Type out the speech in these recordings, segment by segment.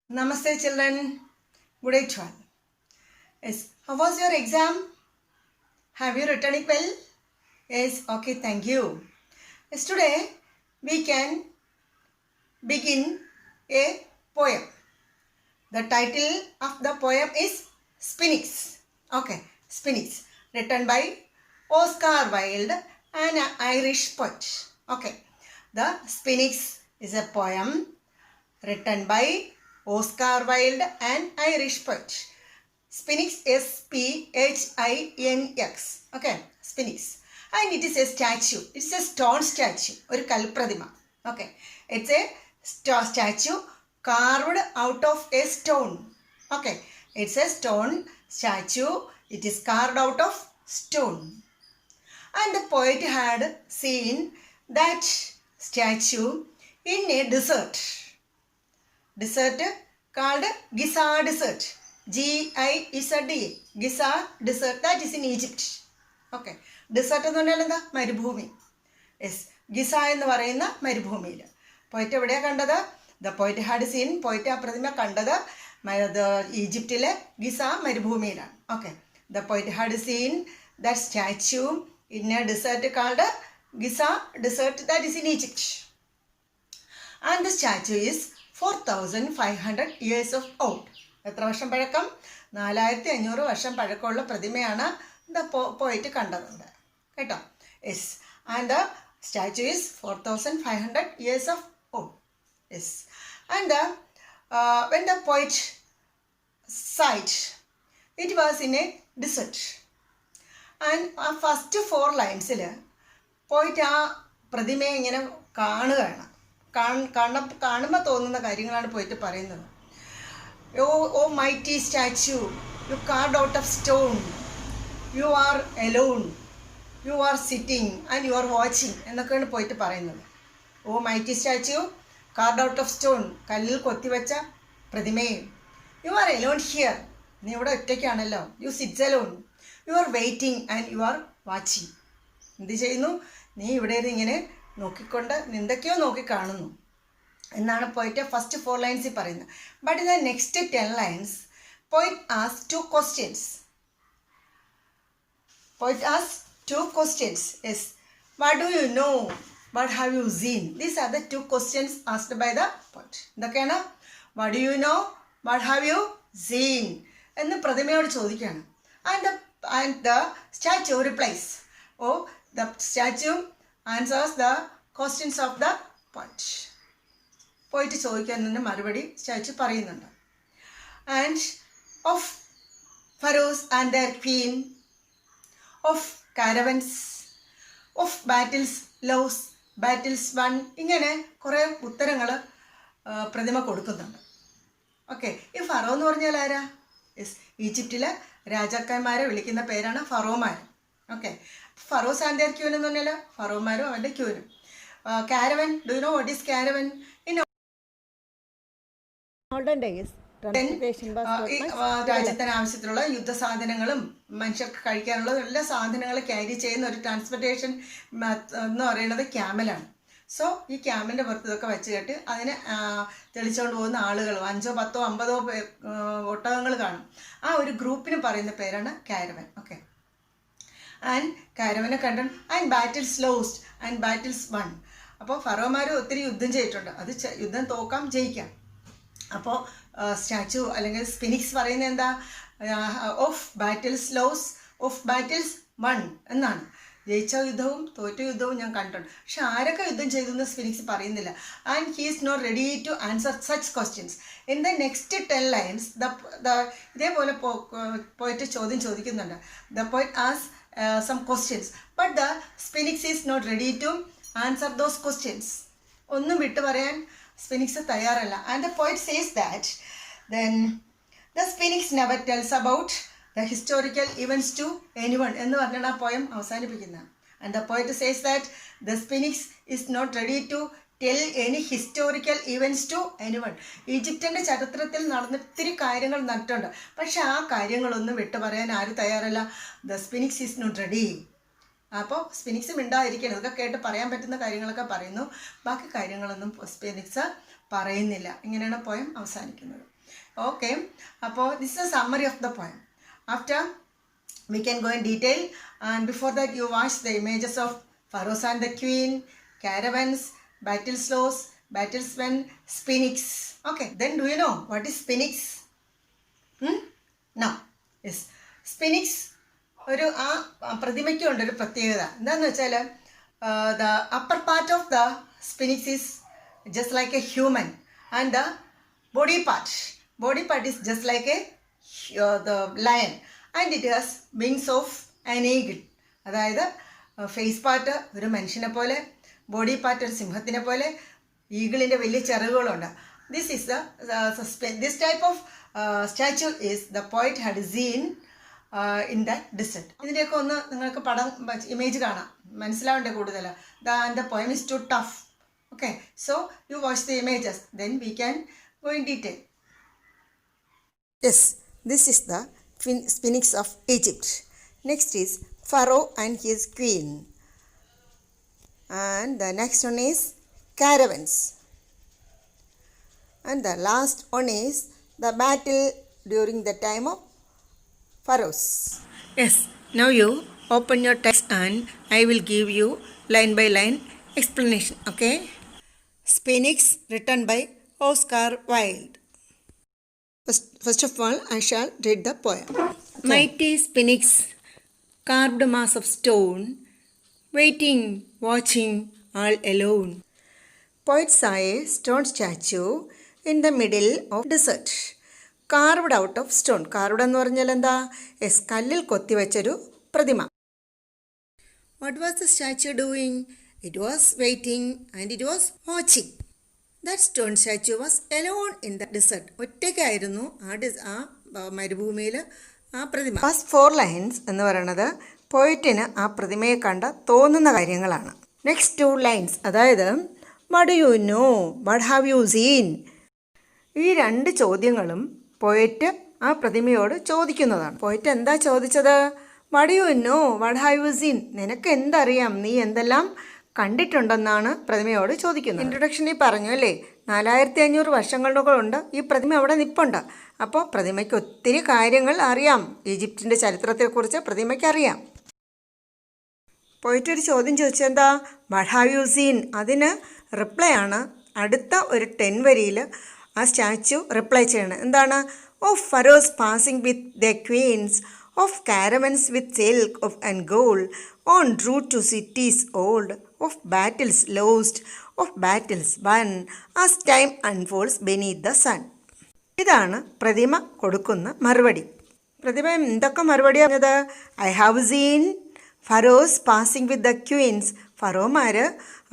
Namaste children, good day to all. Yes, how was your exam? Have you written it well? Yes, okay, thank you. Yes, today we can begin a poem. The title of the poem is Sphinx. Okay, Sphinx, written by Oscar Wilde, an Irish poet. Okay, the Sphinx is a poem written by Oscar Wilde, an Irish poet. Sphinx, Sphinx. Okay, Sphinx. And it is a statue. It's a stone statue. ഒരു കൽപ്രതിമ. Okay. It's a statue carved out of a stone. Okay. It's a stone statue. It is carved out of stone. And the poet had seen that statue in a desert. Desert called Giza Desert. G-I-Z-A. Giza Desert. That is in Egypt. Okay. Desert എന്ന് പറഞ്ഞാൽ എന്താ? മരുഭൂമി. Yes, Giza എന്ന് പറയുന്ന മരുഭൂമിയിൽ. പോയിട്ട് എവിടെയാണ് കണ്ടത്? The poet had scene. പോയിറ്റ് ആ പ്രതിമ കണ്ടത് ഈജിപ്തിലെ ഗിസ മരുഭൂമിയിലാണ്. Okay. The poet had seen that statue in a desert called Giza desert that is in Egypt. And the statue is 4500 years of old. എത്ര വർഷം പഴക്കം? 4500 വർഷം പഴക്കമുള്ള പ്രതിമയാണ് ദ പോയിറ്റ് കണ്ടത് കേട്ടോ. Yes, and the statue is 4500 years of old. Yes, and when the poet sight it was in a desert. And ആ first 4 ലൈൻസിൽ പോയിട്ട് ആ പ്രതിമയെ ഇങ്ങനെ കാണുകയാണ്. കാണുമ്പോൾ തോന്നുന്ന കാര്യങ്ങളാണ് പോയിട്ട് പറയുന്നത്. O mighty statue, you carved out of stone, you are alone, you are sitting and you are watching എന്നൊക്കെയാണ് പോയിട്ട് പറയുന്നത്. O mighty statue, carved out of stone, കല്ലിൽ കൊത്തിവെച്ച പ്രതിമയെ. യു ആർ എലോൺ ഹിയർ, നീ ഇവിടെ ഒറ്റയ്ക്കാണല്ലോ. You sits alone, you are waiting and you are watching. എന്ത് ചെയ്യുന്നു? നീ ഇവിടെ ഇങ്ങനെ നോക്കിക്കൊണ്ട് എന്തൊക്കെയോ നോക്കിക്കാണുന്നു എന്നാണ് പോയിട്ട് ഫസ്റ്റ് 4 ലൈൻസിൽ പറയുന്നത്. But in the next 10 lines poet ask 2 questions. Poet asks 2 questions. Yes. What do you know? What have you seen? These are the 2 questions asked by the poet. എന്തൊക്കെയാണ്? What do you know? What have you seen? എന്ന് പ്രതിമയോട് ചോദിക്കുകയാണ്. And the statue replies. Oh, the statue answers the questions of the poet. പോയിട്ട് ചോദിക്കുന്നതിന് മറുപടി statue പറയുന്നുണ്ട്. And of pharaohs and their queen, of caravans, of battles lost, battles won, ഇങ്ങനെ കുറേ ഉത്തരങ്ങൾ പ്രതിമ കൊടുക്കുന്നുണ്ട്. ഓക്കെ. ഈ ഫറോ എന്ന് പറഞ്ഞാൽ ആരാ? യെസ്, ഈജിപ്തിലെ രാജാക്കന്മാരെ വിളിക്കുന്ന പേരാണ് ഫറോമാർ. Okay. Pharaohs and their queen എന്ന് പറഞ്ഞാൽ ഫറോമാരും അവൻ്റെ ക്യൂനും. Caravan, do you know what is caravan? In olden days രാജ്യത്തിന് ആവശ്യത്തിലുള്ള യുദ്ധസാധനങ്ങളും മനുഷ്യർക്ക് കഴിക്കാനുള്ള എല്ലാ സാധനങ്ങളും ക്യാരി ചെയ്യുന്ന ഒരു ട്രാൻസ്പോർട്ടേഷൻ എന്ന് പറയുന്നത് ക്യാമലാണ്. സോ ഈ ക്യാമലിൻ്റെ പുറത്ത് ഇതൊക്കെ വെച്ച് കെട്ടി അതിനെ തെളിച്ചുകൊണ്ട് പോകുന്ന ആളുകൾ 5, 10, 50 ഒട്ടകങ്ങൾ കാണും. ആ ഒരു ഗ്രൂപ്പിന് പറയുന്ന പേരാണ് കാരവൻ. ഓക്കെ. ആൻഡ് കാരവനെ കണ്ടു. And battles lost and battles one. അപ്പോൾ ഫറോമാർ ഒത്തിരി യുദ്ധം ചെയ്തിട്ടുണ്ട്. അത് യുദ്ധം തോക്കാം, ജയിക്കാം. അപ്പോൾ സ്റ്റാച്യു അല്ലെങ്കിൽ സ്ഫിനിക്സ് പറയുന്നത് എന്താ? Of battles lost, of battles won എന്നാണ്. ജയിച്ച യുദ്ധവും തോറ്റ യുദ്ധവും ഞാൻ കണ്ടിട്ടുണ്ട്. പക്ഷെ ആരൊക്കെ യുദ്ധം ചെയ്തു എന്ന് സ്ഫിനിക്സ് പറയുന്നില്ല. And he is not ready to answer such questions. In the next 10 lines ഇതേപോലെ പോയിട്ട് ചോദ്യം ചോദിക്കുന്നുണ്ട്. The poet ask some questions, but the Sphinx is not ready to answer those questions. ഒന്നും വിട്ടു പറയാൻ സ്ഫിനിക്സ് തയ്യാറല്ല. And the poet says that then the Sphinx never tells about the historical events to anyone എന്ന് പറഞ്ഞാണ് ആ poem അവസാനിപ്പിക്കുന്നത്. And the poet says that the Sphinx is not ready to tell any historical events to anyone. ഈജിപ്തിൻ്റെ ചരിത്രത്തിൽ നടന്ന ഒത്തിരി കാര്യങ്ങൾ നടന്നിട്ടുണ്ട്. പക്ഷെ ആ കാര്യങ്ങളൊന്നും വിട്ടു പറയാൻ ആര് തയ്യാറല്ല? The sphinx is not ready. അപ്പോൾ സ്ഫിനിക്സ് മിണ്ടാതിരിക്കണം. ഇതൊക്കെ കേട്ട് പറയാൻ പറ്റുന്ന കാര്യങ്ങളൊക്കെ പറയുന്നു, ബാക്കി കാര്യങ്ങളൊന്നും സ്ഫിനിക്സ് പറയുന്നില്ല. ഇങ്ങനെയാണ് പോയം അവസാനിക്കുന്നത്. Okay, this is a summary of the poem. After, we can go in detail, and before that you watch the images of pharaohs and the queen, caravans, battle slows, battlesmen, sphinx. Okay, then do you know what is sphinx? Now, yes, sphinx ഒരു പ്രതിമയ്ക്ക് ഉണ്ടൊരു പ്രത്യേകത എന്താണെന്ന് വെച്ചാൽ the upper part of the sphinx is just like a human, and the body part is just like the lion, and it has wings of an eagle. അതായത് face part ഒരു മനുഷ്യനെ പോലെ, body part ഒരു സിംഹത്തിനെ പോലെ, ഈഗിളിൻ്റെ വലിയ ചിറകുകളുണ്ട്. This type of statue is the poet had seen in that desert. ഇതിൻ്റെയൊക്കെ ഒന്ന് നിങ്ങൾക്ക് പടം ഇമേജ് കാണാം, മനസ്സിലാവേണ്ട കൂടുതൽ. The poem is too tough. Okay, so you watch the images, then we can go in detail. Yes, this is the Sphinx of Egypt. Next is Pharaoh and his queen. And the next one is caravans. And the last one is the battle during the time of pharaohs. Yes, now you open your text and I will give you line by line explanation. Okay? Sphinx, written by Oscar Wilde. First of all, I shall read the poem. Okay. Mighty Sphinx, carved mass of stone, waiting, watching, all alone. Poet saw a stone statue in the middle of desert, carved out of stone. Carved എന്ന് പറഞ്ഞാൽ എന്താ? Yes, കല്ലിൽ കൊത്തിവെച്ചൊരു പ്രതിമ. What was the statue doing? It was waiting and it was watching. That stone statue was alone in the desert. ഒറ്റയ്ക്കായിരുന്നു ആ മരുഭൂമിയിൽ ആ പ്രതിമ. First 4 lines എന്ന് പറയുന്നത് പോയിറ്റിന് ആ പ്രതിമയെ കണ്ട തോന്നുന്ന കാര്യങ്ങളാണ്. നെക്സ്റ്റ് 2 lines, അതായത് what do you know, what have you seen? ഈ 2 ചോദ്യങ്ങളും പോയറ്റ് ആ പ്രതിമയോട് ചോദിക്കുന്നതാണ്. പോയറ്റ് എന്താ ചോദിച്ചത്? what do you know, what have you seen? നിനക്ക് എന്തറിയാം, നീ എന്തെല്ലാം കണ്ടിട്ടുണ്ടെന്നാണ് പ്രതിമയോട് ചോദിക്കുന്നത്. ഇൻട്രൊഡക്ഷനിൽ പറഞ്ഞു അല്ലേ, 4500 വർഷങ്ങളുണ്ട് ഈ പ്രതിമ അവിടെ നിൽപ്പുണ്ട്. അപ്പോൾ പ്രതിമയ്ക്ക് ഒത്തിരി കാര്യങ്ങൾ അറിയാം, ഈജിപ്തിൻ്റെ ചരിത്രത്തെക്കുറിച്ച് പ്രതിമയ്ക്ക് അറിയാം. പോയിട്ട് ഒരു ചോദ്യം ചോദിച്ചെന്താ? What have you seen? അതിന് റിപ്ലൈ ആണ് അടുത്ത ഒരു 10 വരിയിൽ ആ സ്റ്റാച്യു റിപ്ലൈ ചെയ്യണം. എന്താണ്? Of pharaohs passing with the queens, of caravans with silk of and gold, on route to cities old, of battles lost, of battles won, as time unfolds beneath the sun. ഇതാണ് പ്രതിമ കൊടുക്കുന്ന മറുപടി. പ്രതിമ എന്തൊക്കെ മറുപടി പറഞ്ഞത്? I have seen pharaohs passing with the queens, ഫറോമാർ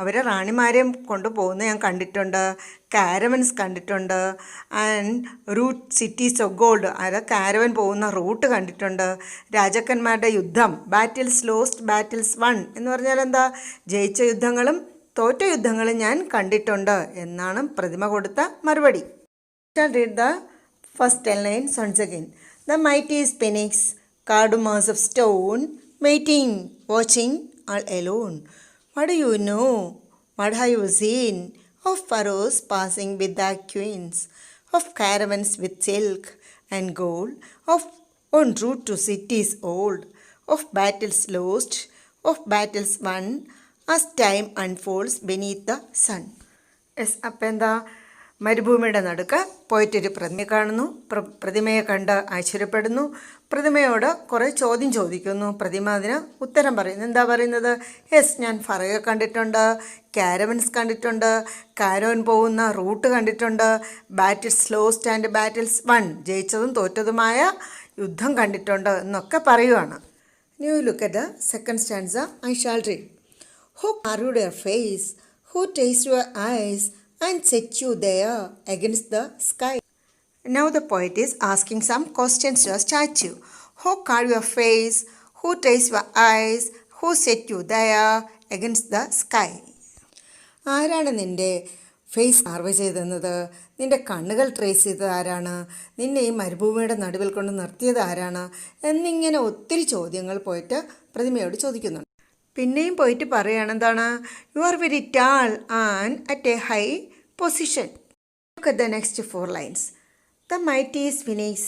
അവരെ റാണിമാരെയും കൊണ്ടുപോകുന്നത് ഞാൻ കണ്ടിട്ടുണ്ട്. കാരവൻസ് കണ്ടിട്ടുണ്ട്. And route cities of gold, അത് കാരവൻ പോകുന്ന റൂട്ട് കണ്ടിട്ടുണ്ട്. രാജാക്കന്മാരുടെ യുദ്ധം, ബാറ്റിൽസ് ലോസ്റ്റ്, ബാറ്റിൽസ് വൺ എന്ന് പറഞ്ഞാൽ എന്താ? ജയിച്ച യുദ്ധങ്ങളും തോറ്റ യുദ്ധങ്ങളും ഞാൻ കണ്ടിട്ടുണ്ട് എന്നാണ് പ്രതിമ കൊടുത്ത മറുപടി. Read the first 10 lines once again. The mighty Sphinx, carved mass of stone, waiting, watching, all alone. What do you know? What have you seen? Of pharaohs passing with the queens, of caravans with silk and gold, of on route to cities old, of battles lost, of battles won, as time unfolds beneath the sun. Yes, അപ്പം എന്താ? മരുഭൂമിയുടെ നടുക്ക് പോയിട്ടൊരു പ്രതിമയെ കാണുന്നു. പ്രതിമയെ കണ്ട് ആശ്ചര്യപ്പെടുന്നു. പ്രതിമയോട് കുറേ ചോദ്യം ചോദിക്കുന്നു. പ്രതിമ അതിന് ഉത്തരം പറയുന്നു. എന്താ പറയുന്നത്? യെസ്, ഞാൻ ഫറോയെ കണ്ടിട്ടുണ്ട്, കാരവൻസ് കണ്ടിട്ടുണ്ട്, കാരവൻ പോകുന്ന റൂട്ട് കണ്ടിട്ടുണ്ട്, battles lost and battles won, ജയിച്ചതും തോറ്റതുമായ യുദ്ധം കണ്ടിട്ടുണ്ട് എന്നൊക്കെ പറയുവാണ്. New look at the second stanza. I shall read. Who carved your face, who tasted your eyes and set you there against the sky. Now the poet is asking some questions to a statue. Who carved your face? Who traced your eyes? Who set you there against the sky? ആരാണ് നിൻ്റെ face carve ചെയ്തെന്നത്? നിൻ്റെ കണ്ണുകൾ trace ചെയ്തത് ആരാണ്? നിന്നെ ഈ മരുഭൂമിയുടെ നടുവിൽ കൊണ്ട് നിർത്തിയത് ആരാണ്? എന്നിങ്ങനെ ഒത്തിരി ചോദ്യങ്ങൾ പോയിട്ട് പ്രതിമയോട് ചോദിക്കുന്നുണ്ട്. പിന്നെയും പോയിട്ട് പറയുകയാണ് എന്താണ്? You are very tall and at A high position. Look at the next 4 lines. The mighty sphinx,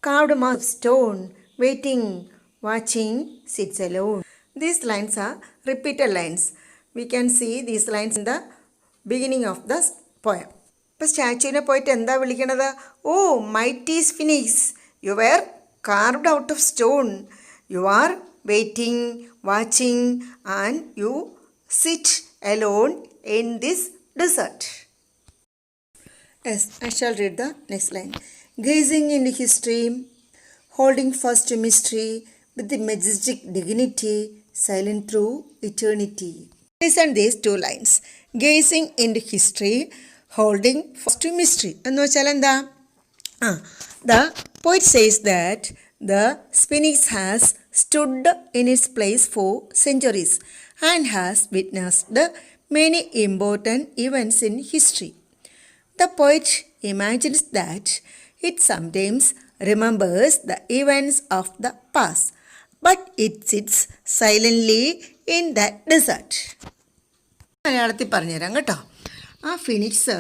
carved of stone, waiting, watching, sits alone. These lines are repeated lines. We can see these lines in the beginning of the poem. ഇപ്പോൾ സ്റ്റാച്യുവിനെ പോയിട്ട് എന്താ വിളിക്കണത്? O mighty sphinx, you were carved out of stone, you are waiting, watching and you sit alone in this desert. Yes, I shall read the next line. Gazing into history, holding fast to mystery, with the majestic dignity, silent through eternity. Listen these two lines. Gazing into history, holding fast to mystery. എന്ന് വെച്ചാൽ എന്താ? The poet says that the sphinx has stood in its place for centuries and has witnessed many important events in history. The poet imagines that it sometimes remembers the events of the past, but it sits silently in that desert. മലയാളത്തിൽ പറഞ്ഞുതരാം കേട്ടോ. ആ phoenix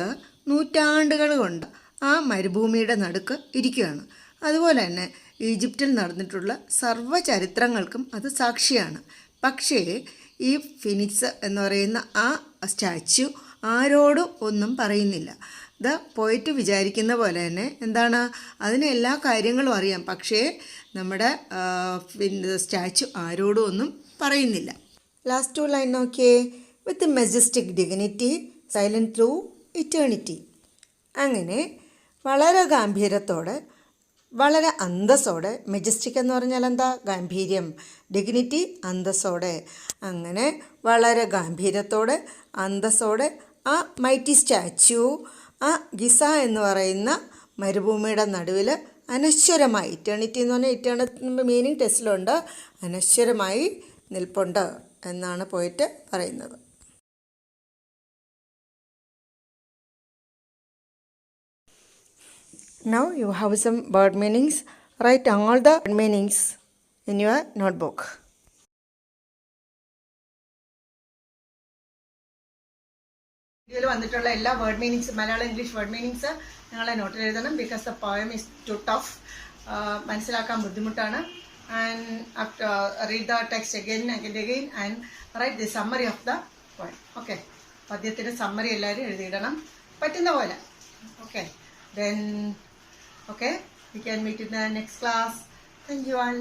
നൂറ്റാണ്ടുകൾ കൊണ്ട് ആ മരുഭൂമിയുടെ നടുക്ക് ഇരിക്കുകയാണ്. അതുപോലെ തന്നെ ഈജിപ്തിൽ നടന്നിട്ടുള്ള സർവ്വ ചരിത്രങ്ങൾക്കും അത് സാക്ഷിയാണ്. പക്ഷേ ഈ ഫിനിക്സ് എന്ന് പറയുന്ന ആ സ്റ്റാച്യു ആരോടും ഒന്നും പറയുന്നില്ല. ദ പോയിറ്റ് വിചാരിക്കുന്ന പോലെ തന്നെ എന്താണ്, അതിന് എല്ലാ കാര്യങ്ങളും അറിയാം, പക്ഷേ നമ്മുടെ സ്റ്റാച്യു ആരോടും ഒന്നും പറയുന്നില്ല. ലാസ്റ്റ് ടു ലൈൻ നോക്കിയേ. With majestic dignity, silent through eternity. അങ്ങനെ വളരെ ഗാംഭീര്യത്തോടെ, വളരെ അന്തസ്സോടെ, മെജസ്റ്റിക് എന്ന് പറഞ്ഞാൽ എന്താ? ഗാംഭീര്യം. ഡിഗ്നിറ്റി അന്തസ്സോടെ. അങ്ങനെ വളരെ ഗാംഭീര്യത്തോടെ, അന്തസ്സോടെ ആ മൈറ്റി സ്റ്റാച്യു ആ ഗിസ എന്ന് പറയുന്ന മരുഭൂമിയുടെ നടുവിൽ അനശ്വരമായി, ഇറ്റേണിറ്റി എന്ന് പറഞ്ഞാൽ ഇറ്റേണിറ്റി മീനിങ് ടെസ്റ്റിലുണ്ട്, അനശ്വരമായി നിൽപ്പുണ്ട് എന്നാണ് പോയിട്ട് പറയുന്നത്. Now you have some word meanings. Write all the word meanings in your notebook. വീഡിയോയിൽ വന്നിട്ടുള്ള എല്ലാ word meanings, Malayalam English word meanings നിങ്ങളെ നോട്ടിൽ എഴുതണം. Because the poem is too tough, മനസ്സിലാക്കാൻ ബുദ്ധിമുട്ടാണ്. And read the text again and write the summary of the poem. Okay, പദ്യത്തിൻ്റെ summary എല്ലാവരും എഴുതിയിടണം പറ്റുന്ന പോലെ. Okay, then okay, we can meet in the next class. Thank you all.